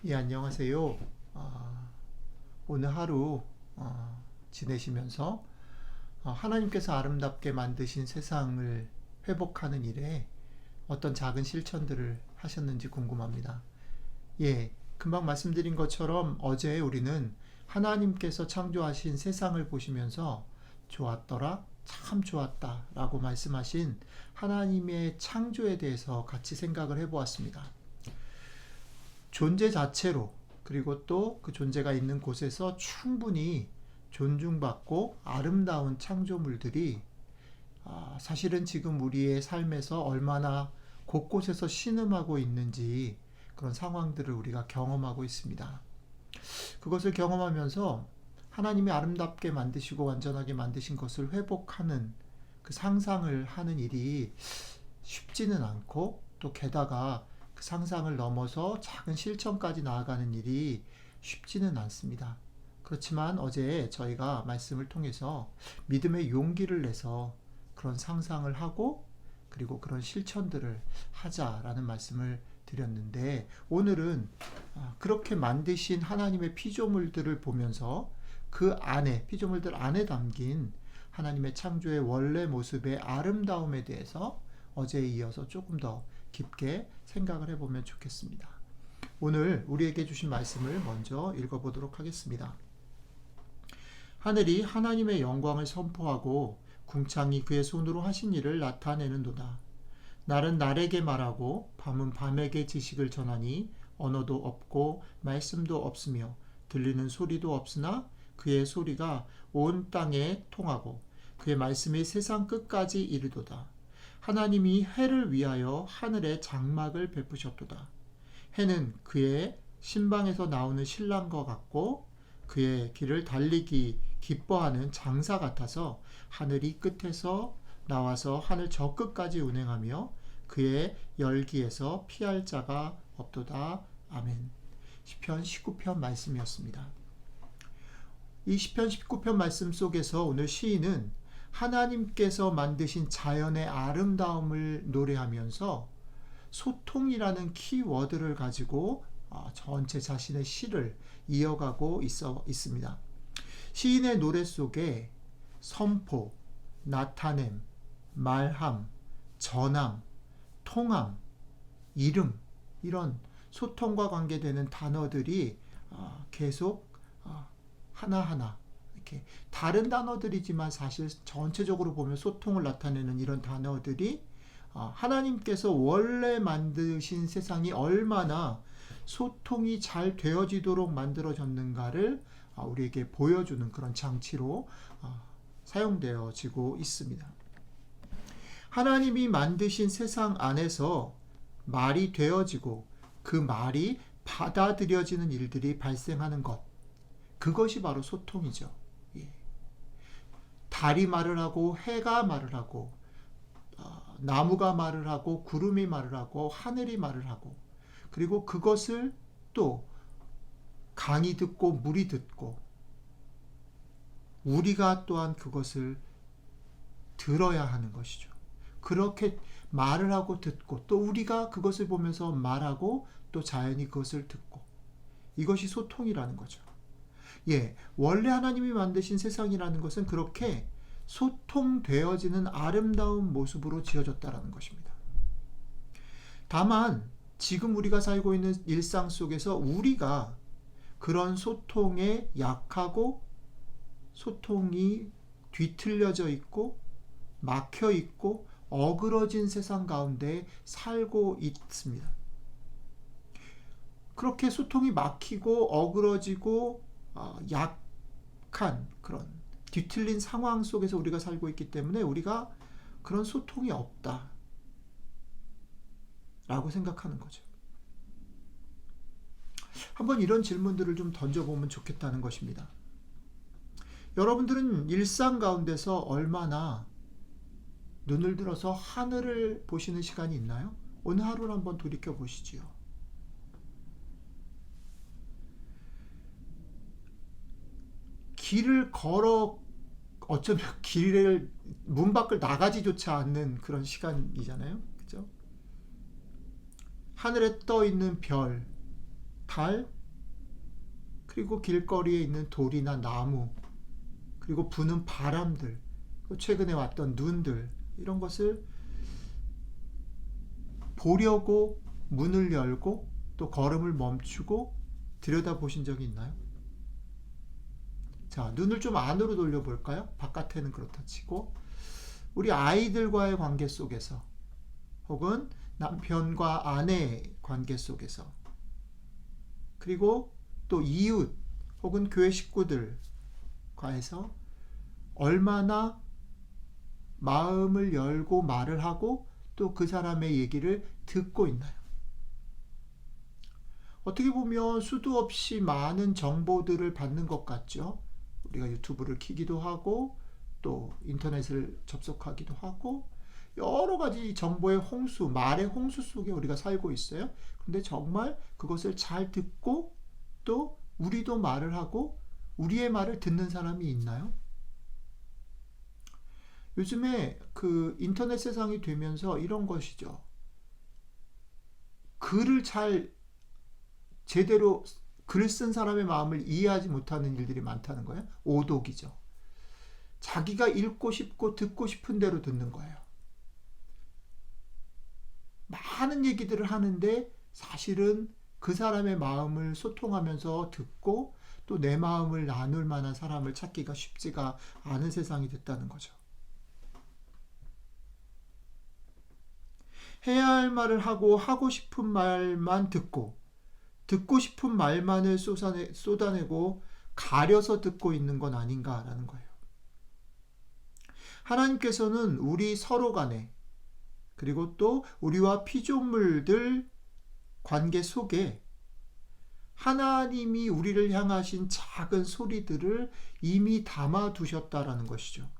예, 안녕하세요. 아, 오늘 하루 지내시면서 하나님께서 아름답게 만드신 세상을 회복하는 일에 어떤 작은 실천들을 하셨는지 궁금합니다. 예, 금방 말씀드린 것처럼 어제 우리는 하나님께서 창조하신 세상을 보시면서 좋았더라, 참 좋았다 라고 말씀하신 하나님의 창조에 대해서 같이 생각을 해보았습니다. 존재 자체로 그리고 또 그 존재가 있는 곳에서 충분히 존중받고 아름다운 창조물들이 사실은 지금 우리의 삶에서 얼마나 곳곳에서 신음하고 있는지 그런 상황들을 우리가 경험하고 있습니다. 그것을 경험하면서 하나님이 아름답게 만드시고 완전하게 만드신 것을 회복하는 그 상상을 하는 일이 쉽지는 않고 또 게다가 그 상상을 넘어서 작은 실천까지 나아가는 일이 쉽지는 않습니다. 그렇지만 어제 저희가 말씀을 통해서 믿음의 용기를 내서 그런 상상을 하고 그리고 그런 실천들을 하자라는 말씀을 드렸는데 오늘은 그렇게 만드신 하나님의 피조물들을 보면서 그 안에 피조물들 안에 담긴 하나님의 창조의 원래 모습의 아름다움에 대해서 어제에 이어서 조금 더 깊게 생각을 해보면 좋겠습니다. 오늘 우리에게 주신 말씀을 먼저 읽어보도록 하겠습니다. 하늘이 하나님의 영광을 선포하고 궁창이 그의 손으로 하신 일을 나타내는도다. 날은 날에게 말하고 밤은 밤에게 지식을 전하니 언어도 없고 말씀도 없으며 들리는 소리도 없으나 그의 소리가 온 땅에 통하고 그의 말씀이 세상 끝까지 이르도다. 하나님이 해를 위하여 하늘에 장막을 베푸셨도다. 해는 그의 신방에서 나오는 신랑과 같고 그의 길을 달리기 기뻐하는 장사 같아서 하늘이 끝에서 나와서 하늘 저 끝까지 운행하며 그의 열기에서 피할 자가 없도다. 아멘. 시편 19편 말씀이었습니다. 이 시편 19편 말씀 속에서 오늘 시인은 하나님께서 만드신 자연의 아름다움을 노래하면서 소통이라는 키워드를 가지고 전체 자신의 시를 이어가고 있습니다. 시인의 노래 속에 선포, 나타냄, 말함, 전함, 통함, 이름 이런 소통과 관계되는 단어들이 계속 하나하나 이렇게 다른 단어들이지만 사실 전체적으로 보면 소통을 나타내는 이런 단어들이 하나님께서 원래 만드신 세상이 얼마나 소통이 잘 되어지도록 만들어졌는가를 우리에게 보여주는 그런 장치로 사용되어지고 있습니다. 하나님이 만드신 세상 안에서 말이 되어지고 그 말이 받아들여지는 일들이 발생하는 것, 그것이 바로 소통이죠. 예. 달이 말을 하고 해가 말을 하고 나무가 말을 하고 구름이 말을 하고 하늘이 말을 하고 그리고 그것을 또 강이 듣고 물이 듣고 우리가 또한 그것을 들어야 하는 것이죠. 그렇게 말을 하고 듣고 또 우리가 그것을 보면서 말하고 또 자연이 그것을 듣고 이것이 소통이라는 거죠. 예, 원래 하나님이 만드신 세상이라는 것은 그렇게 소통되어지는 아름다운 모습으로 지어졌다라는 것입니다. 다만 지금 우리가 살고 있는 일상 속에서 우리가 그런 소통에 약하고 소통이 뒤틀려져 있고 막혀 있고 어그러진 세상 가운데 살고 있습니다. 그렇게 소통이 막히고 어그러지고 약한 그런 뒤틀린 상황 속에서 우리가 살고 있기 때문에 우리가 그런 소통이 없다 라고 생각하는 거죠. 한번 이런 질문들을 좀 던져보면 좋겠다는 것입니다. 여러분들은 일상 가운데서 얼마나 눈을 들어서 하늘을 보시는 시간이 있나요? 오늘 하루를 한번 돌이켜 보시지요. 길을 걸어 어쩌면 길을 문 밖을 나가지조차 않는 그런 시간이잖아요. 그죠? 하늘에 떠 있는 별, 달, 그리고 길거리에 있는 돌이나 나무, 그리고 부는 바람들, 최근에 왔던 눈들, 이런 것을 보려고 문을 열고 또 걸음을 멈추고 들여다보신 적이 있나요? 자, 눈을 좀 안으로 돌려볼까요? 바깥에는 그렇다 치고 우리 아이들과의 관계 속에서 혹은 남편과 아내의 관계 속에서 그리고 또 이웃 혹은 교회 식구들과에서 얼마나 마음을 열고 말을 하고 또 그 사람의 얘기를 듣고 있나요? 어떻게 보면 수도 없이 많은 정보들을 받는 것 같죠. 우리가 유튜브를 키기도 하고 또 인터넷을 접속하기도 하고 여러 가지 정보의 홍수, 말의 홍수 속에 우리가 살고 있어요. 그런데 정말 그것을 잘 듣고 또 우리도 말을 하고 우리의 말을 듣는 사람이 있나요? 요즘에 그 인터넷 세상이 되면서 이런 것이죠. 글을 잘 제대로 글 쓴 사람의 마음을 이해하지 못하는 일들이 많다는 거예요. 오독이죠. 자기가 읽고 싶고 듣고 싶은 대로 듣는 거예요. 많은 얘기들을 하는데 사실은 그 사람의 마음을 소통하면서 듣고 또 내 마음을 나눌 만한 사람을 찾기가 쉽지가 않은 세상이 됐다는 거죠. 해야 할 말을 하고 하고 싶은 말만 듣고 싶은 말만을 쏟아내고 가려서 듣고 있는 건 아닌가라는 거예요. 하나님께서는 우리 서로 간에 그리고 또 우리와 피조물들 관계 속에 하나님이 우리를 향하신 작은 소리들을 이미 담아 두셨다라는 것이죠.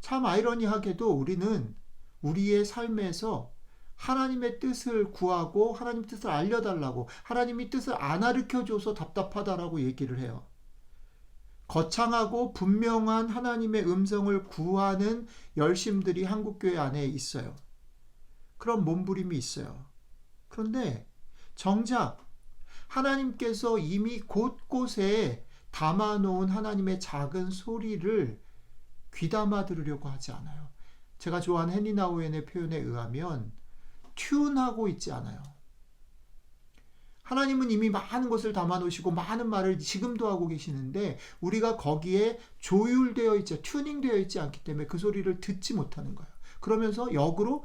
참 아이러니하게도 우리는 우리의 삶에서 하나님의 뜻을 구하고 하나님 뜻을 알려달라고 하나님이 뜻을 안 가르쳐줘서 답답하다라고 얘기를 해요. 거창하고 분명한 하나님의 음성을 구하는 열심들이 한국교회 안에 있어요. 그런 몸부림이 있어요. 그런데 정작 하나님께서 이미 곳곳에 담아놓은 하나님의 작은 소리를 귀담아 들으려고 하지 않아요. 제가 좋아하는 헨리 나우엔의 표현에 의하면 튠하고 있지 않아요. 하나님은 이미 많은 것을 담아놓으시고 많은 말을 지금도 하고 계시는데 우리가 거기에 조율되어 있지, 튜닝되어 있지 않기 때문에 그 소리를 듣지 못하는 거예요. 그러면서 역으로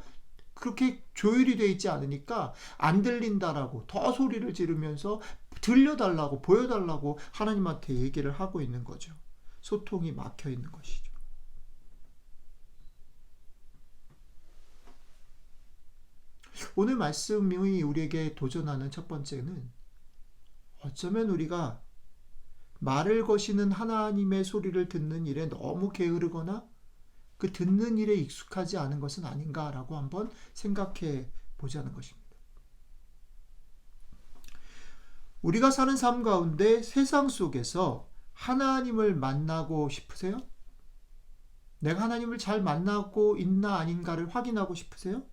그렇게 조율이 되어 있지 않으니까 안 들린다라고 더 소리를 지르면서 들려달라고 보여달라고 하나님한테 얘기를 하고 있는 거죠. 소통이 막혀 있는 것이죠. 오늘 말씀이 우리에게 도전하는 첫 번째는 어쩌면 우리가 말을 거시는 하나님의 소리를 듣는 일에 너무 게으르거나 그 듣는 일에 익숙하지 않은 것은 아닌가라고 한번 생각해 보자는 것입니다. 우리가 사는 삶 가운데 세상 속에서 하나님을 만나고 싶으세요? 내가 하나님을 잘 만나고 있나 아닌가를 확인하고 싶으세요?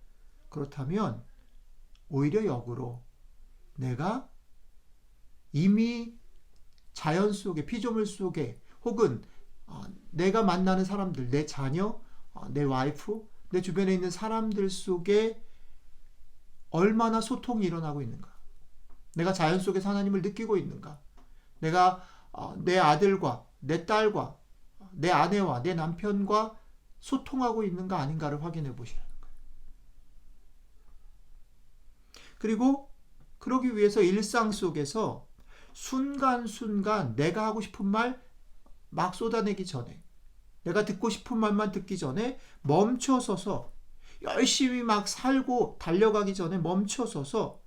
그렇다면 오히려 역으로 내가 이미 자연 속에 피조물 속에 혹은 내가 만나는 사람들, 내 자녀, 내 와이프, 내 주변에 있는 사람들 속에 얼마나 소통이 일어나고 있는가? 내가 자연 속에서 하나님을 느끼고 있는가? 내가 내 아들과 내 딸과 내 아내와 내 남편과 소통하고 있는가 아닌가를 확인해 보시라는 거예요. 그리고 그러기 위해서 일상 속에서 순간순간 내가 하고 싶은 말 막 쏟아내기 전에 내가 듣고 싶은 말만 듣기 전에 멈춰서서 열심히 막 살고 달려가기 전에 멈춰서서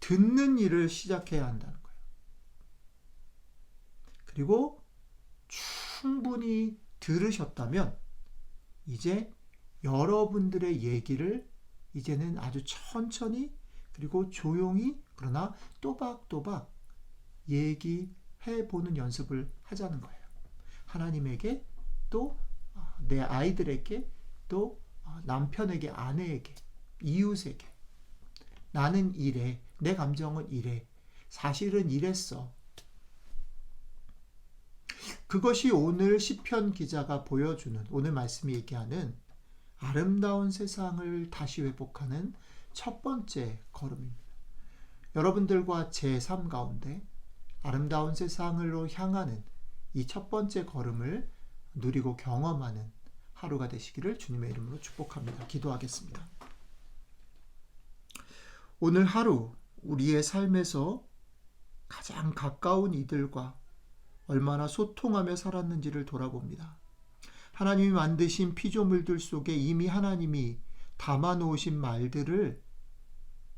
듣는 일을 시작해야 한다는 거예요. 그리고 충분히 들으셨다면 이제 여러분들의 얘기를 이제는 아주 천천히 그리고 조용히 그러나 또박또박 얘기해보는 연습을 하자는 거예요. 하나님에게 또 내 아이들에게 또 남편에게 아내에게 이웃에게 나는 이래. 내 감정은 이래. 사실은 이랬어. 그것이 오늘 시편 기자가 보여주는, 오늘 말씀이 얘기하는 아름다운 세상을 다시 회복하는 첫 번째 걸음입니다. 여러분들과 제 삶 가운데 아름다운 세상으로 향하는 이 첫 번째 걸음을 누리고 경험하는 하루가 되시기를 주님의 이름으로 축복합니다. 기도하겠습니다. 오늘 하루 우리의 삶에서 가장 가까운 이들과 얼마나 소통하며 살았는지를 돌아봅니다. 하나님이 만드신 피조물들 속에 이미 하나님이 담아놓으신 말들을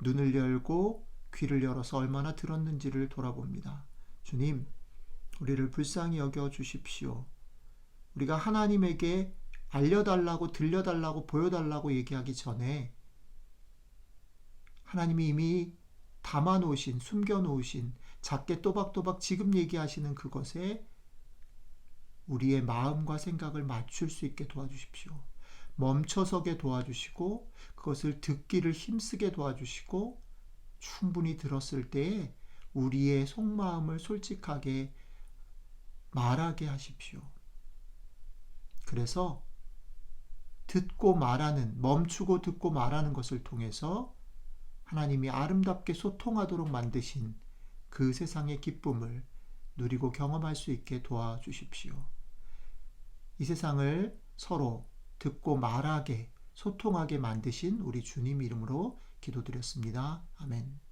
눈을 열고 귀를 열어서 얼마나 들었는지를 돌아봅니다. 주님, 우리를 불쌍히 여겨 주십시오. 우리가 하나님에게 알려달라고, 들려달라고, 보여달라고 얘기하기 전에 하나님이 이미 담아놓으신, 숨겨놓으신, 작게 또박또박 지금 얘기하시는 그것에 우리의 마음과 생각을 맞출 수 있게 도와주십시오. 멈춰서게 도와주시고 그것을 듣기를 힘쓰게 도와주시고 충분히 들었을 때에 우리의 속마음을 솔직하게 말하게 하십시오. 그래서 듣고 말하는, 멈추고 듣고 말하는 것을 통해서 하나님이 아름답게 소통하도록 만드신 그 세상의 기쁨을 누리고 경험할 수 있게 도와주십시오. 이 세상을 서로 듣고 말하게, 소통하게 만드신 우리 주님 이름으로 기도드렸습니다. 아멘.